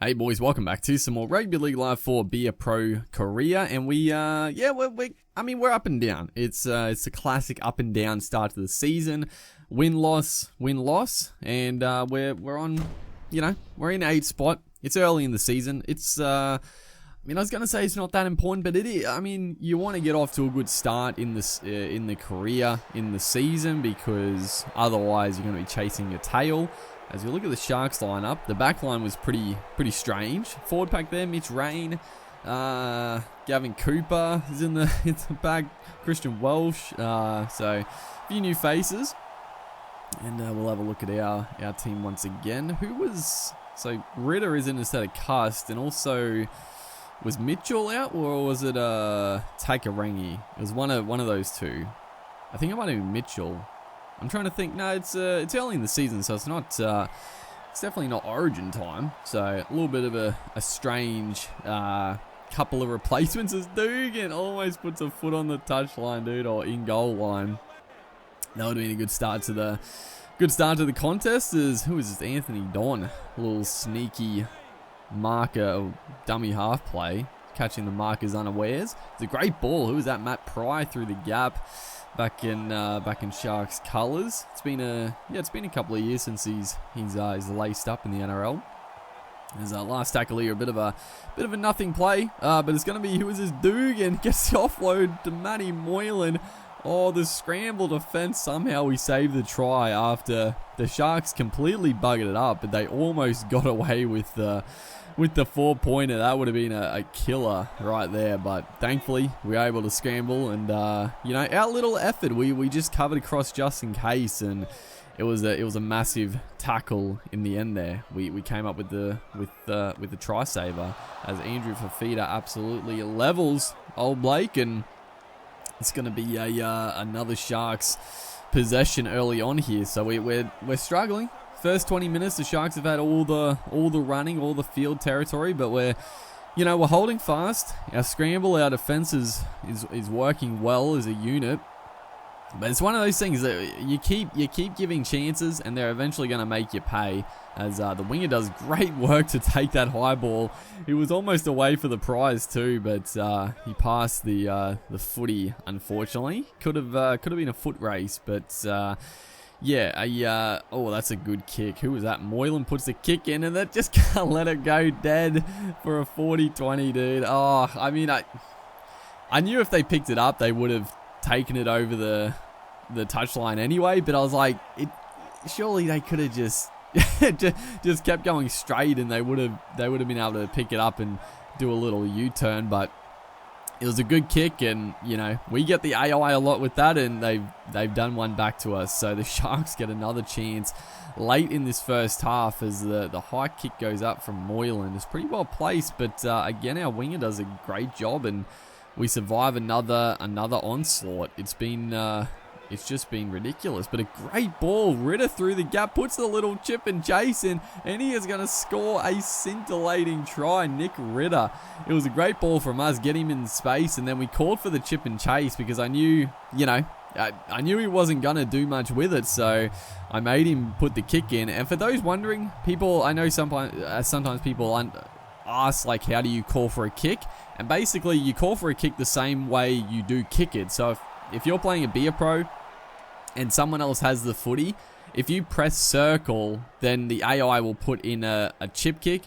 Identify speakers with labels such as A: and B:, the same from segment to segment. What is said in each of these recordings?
A: Hey boys, welcome back to some more Rugby League Live for Be a Pro Korea, and we're up and down. It's a classic up and down start to the season, win loss, and we're on, we're in 8th spot. It's early in the season. I was gonna say it's not that important, but it is. You want to get off to a good start in this in the career in the season, because otherwise you're going to be chasing your tail. As we look at the Sharks lineup, the back line was pretty strange. Forward pack there, Mitch Rain, Gavin Cooper is in the back, Christian Welsh. So a few new faces, and we'll have a look at our team once again. So Ritter is in instead of Cust, and also was Mitchell out, or was it Takarangi? It was one of those two. I think it might have been Mitchell. I'm trying to think. No, it's early in the season, so it's not. It's definitely not Origin time. So a little bit of a strange couple of replacements as Dugan almost puts a foot on the touchline, dude, or in goal line. That would have been a good start to the contest. Who is this? Anthony Don, a little sneaky marker, dummy half play, catching the markers unawares. It's a great ball. Who was that? Matt Pry through the gap. Back in Sharks colours. It's been a couple of years since he's laced up in the NRL. His last tackle here, a bit of a nothing play, but it's going to be, who is this? Dugan gets the offload to Matty Moylan. Oh, the scramble defence, somehow we saved the try after the Sharks completely buggered it up, but they almost got away with the 4-pointer. That would have been a killer right there, but thankfully we were able to scramble, and our little effort, we just covered across just in case, and it was a massive tackle in the end there. We came up with the try saver as Andrew Fafita absolutely levels old Blake, and it's going to be another Sharks possession early on here. So we're struggling. First 20 minutes, the Sharks have had all the running, all the field territory, but we're holding fast. Our scramble, our defense is working well as a unit. But it's one of those things that you keep giving chances, and they're eventually going to make you pay. As the winger does great work to take that high ball. He was almost away for the prize too, but he passed the footy. Unfortunately, could have been a foot race, but. That's a good kick. Who was that? Moylan puts the kick in, and that just can't let it go dead for a 40-20, dude. Oh, I knew if they picked it up, they would have taken it over the touchline anyway, but I was like, surely they could have just just kept going straight, and they would have been able to pick it up and do a little U-turn, but it was a good kick, and we get the AI a lot with that, and they've done one back to us. So the Sharks get another chance late in this first half as the high kick goes up from Moylan. It's pretty well placed, but again, our winger does a great job, and we survive another onslaught. It's just been ridiculous, but a great ball. Ritter through the gap, puts the little chip and chase in, and he is going to score a scintillating try. Nick Ritter. It was a great ball from us, get him in space, and then we called for the chip and chase because I knew, I knew he wasn't going to do much with it, so I made him put the kick in. And for those wondering, I know sometimes people ask, like, how do you call for a kick? And basically, you call for a kick the same way you do kick it. So if you're playing a Be a Pro, and someone else has the footy, if you press circle, then the AI will put in a chip kick.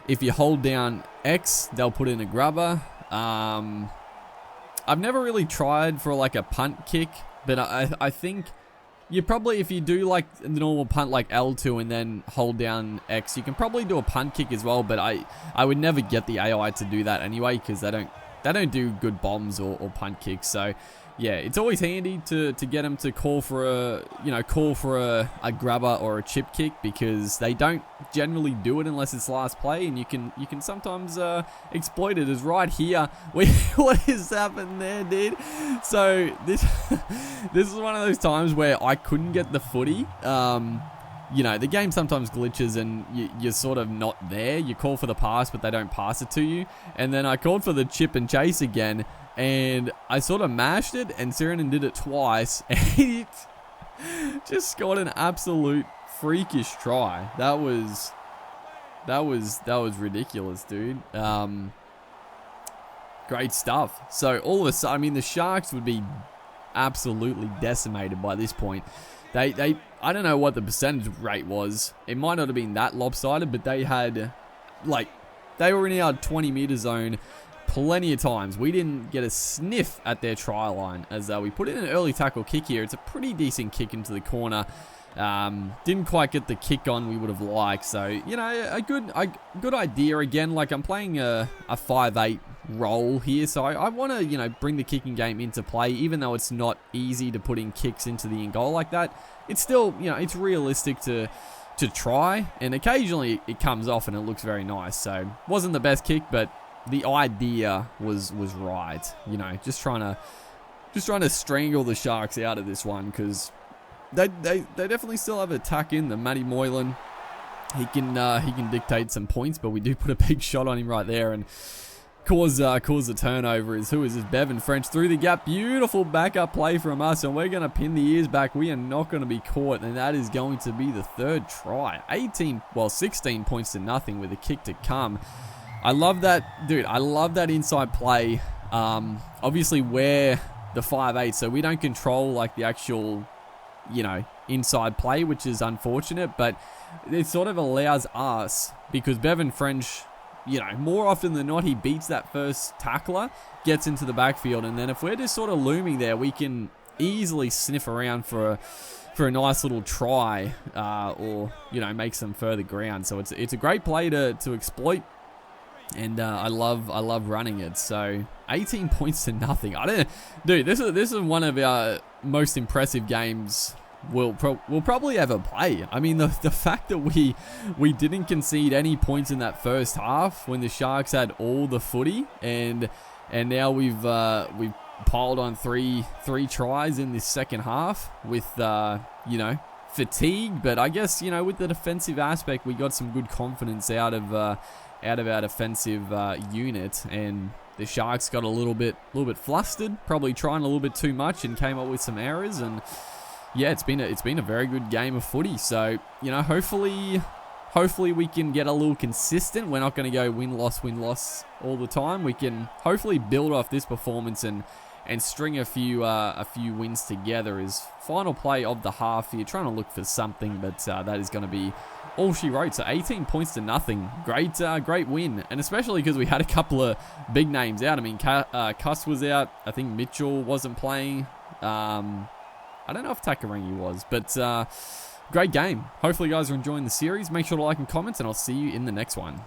A: If you hold down X, they'll put in a grubber. I've never really tried for like a punt kick, but I think you probably, if you do like the normal punt like L2 and then hold down X, you can probably do a punt kick as well, but I would never get the AI to do that anyway, because they don't do good bombs or punt kicks. So yeah, it's always handy to get them to call for a grubber or a chip kick, because they don't generally do it unless it's last play, and you can sometimes exploit it. As right here, what has happened there, dude? So this is one of those times where I couldn't get the footy. The game sometimes glitches and you're sort of not there. You call for the pass, but they don't pass it to you. And then I called for the chip and chase again, and I sort of mashed it, and Sirenen did it twice, and he just scored an absolute freakish try. That was That was ridiculous, dude. Great stuff. So all of a sudden, I mean, the Sharks would be absolutely decimated by this point. They I don't know what the percentage rate was. It might not have been that lopsided, but they had, like, they were in our 20-meter zone plenty of times. We didn't get a sniff at their try line as we put in an early tackle kick here. It's a pretty decent kick into the corner. Didn't quite get the kick on we would have liked. So, you know, a good idea again. Like, I'm playing a 5'8" role here, so I want to, you know, bring the kicking game into play, even though it's not easy to put in kicks into the in goal like that. It's still, you know, it's realistic to try, and occasionally it comes off and it looks very nice. So wasn't the best kick, but the idea was right. You know, just trying to strangle the Sharks out of this one, because they definitely still have attack in them. Matty Moylan, he can dictate some points, but we do put a big shot on him right there and cause the turnover. Who is this? Bevan French through the gap. Beautiful backup play from us, and we're going to pin the ears back. We are not going to be caught, and that is going to be the third try. 16 points to nothing with a kick to come. I love that, dude. I love that inside play. Obviously, we're the 5'8", so we don't control, like, the actual, you know, inside play, which is unfortunate, but it sort of allows us, because Bevan French, you know, more often than not, he beats that first tackler, gets into the backfield, and then if we're just sort of looming there, we can easily sniff around for a nice little try, or, you know, make some further ground. So it's a great play to exploit, and I love running it. So 18 points to nothing. Dude, this is one of our most impressive games we'll probably ever play. I mean, the fact that we didn't concede any points in that first half when the Sharks had all the footy, and now we've piled on three tries in this second half with you know, fatigue. But I guess, you know, with the defensive aspect, we got some good confidence out of our defensive unit, and the Sharks got a little bit flustered, probably trying a little bit too much, and came up with some errors. And yeah, it's been a very good game of footy. So, you know, hopefully we can get a little consistent. We're not going to go win-loss all the time. We can hopefully build off this performance and string a few wins together. As final play of the half here, trying to look for something, but that is going to be all she wrote. So 18 points to nothing. Great win, and especially because we had a couple of big names out. I mean, Cuss was out. I think Mitchell wasn't playing. I don't know if Takarangi was, but great game. Hopefully you guys are enjoying the series. Make sure to like and comment, and I'll see you in the next one.